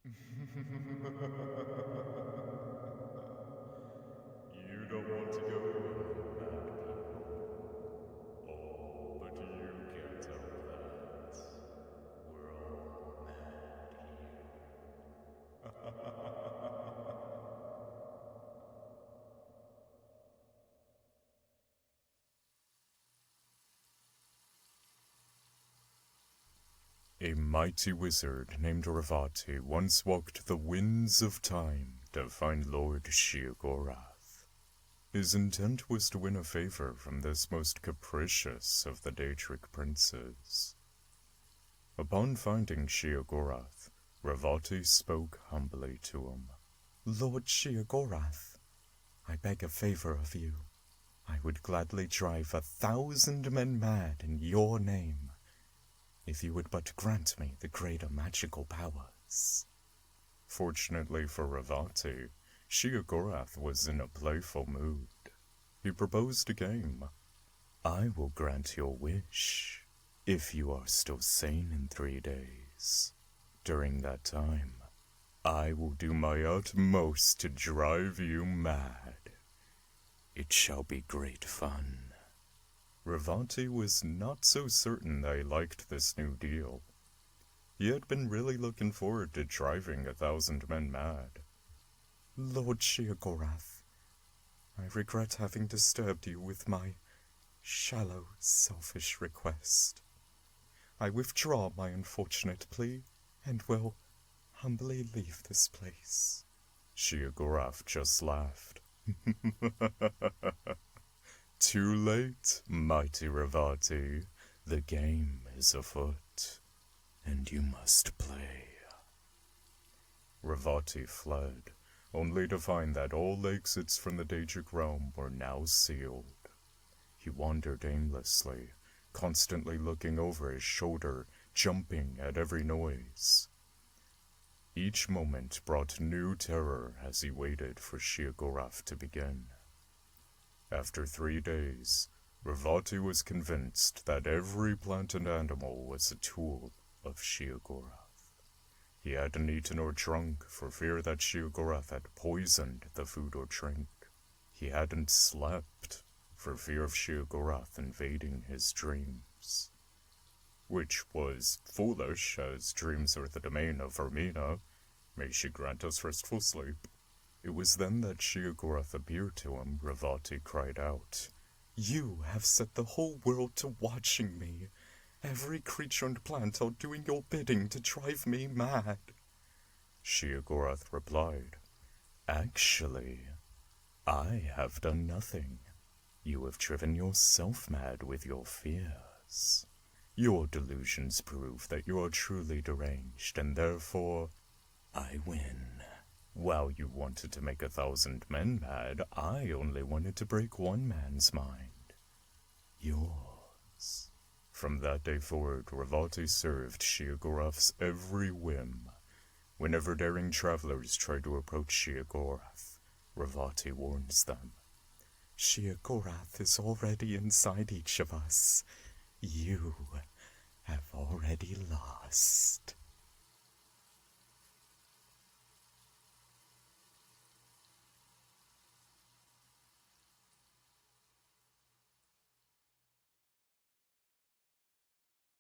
You don't want to go among bad people. Oh, but you can't help that. We're all mad here. A mighty wizard named Ravati once walked the winds of time to find Lord Sheogorath. His intent was to win a favor from this most capricious of the Daedric princes. Upon finding Sheogorath, Ravati spoke humbly to him. Lord Sheogorath, I beg a favor of you. I would gladly drive 1,000 men mad in your name, if you would but grant me the greater magical powers. Fortunately for Ravati, Sheogorath was in a playful mood. He proposed a game. I will grant your wish, if you are still sane in 3 days. During that time, I will do my utmost to drive you mad. It shall be great fun. Ravati was not so certain that he liked this new deal. He had been really looking forward to driving 1,000 men mad. Lord Sheogorath, I regret having disturbed you with my shallow, selfish request. I withdraw my unfortunate plea and will humbly leave this place. Sheogorath just laughed. Too late, mighty Ravati. The game is afoot, and you must play. Ravati fled, only to find that all exits from the Daedric realm were now sealed. He wandered aimlessly, constantly looking over his shoulder, jumping at every noise. Each moment brought new terror as he waited for Sheogorath to begin. After 3 days, Ravati was convinced that every plant and animal was a tool of Sheogorath. He hadn't eaten or drunk for fear that Sheogorath had poisoned the food or drink. He hadn't slept for fear of Sheogorath invading his dreams. Which was foolish, as dreams are the domain of Vermina. May she grant us restful sleep. It was then that Sheogorath appeared to him. Ravati cried out, You have set the whole world to watching me. Every creature and plant are doing your bidding to drive me mad. Sheogorath replied, Actually, I have done nothing. You have driven yourself mad with your fears. Your delusions prove that you are truly deranged, and therefore, I win. While you wanted to make 1,000 men mad, I only wanted to break one man's mind. Yours. From that day forward, Ravati served Sheogorath's every whim. Whenever daring travelers tried to approach Sheogorath, Ravati warns them. Sheogorath is already inside each of us. You have already lost.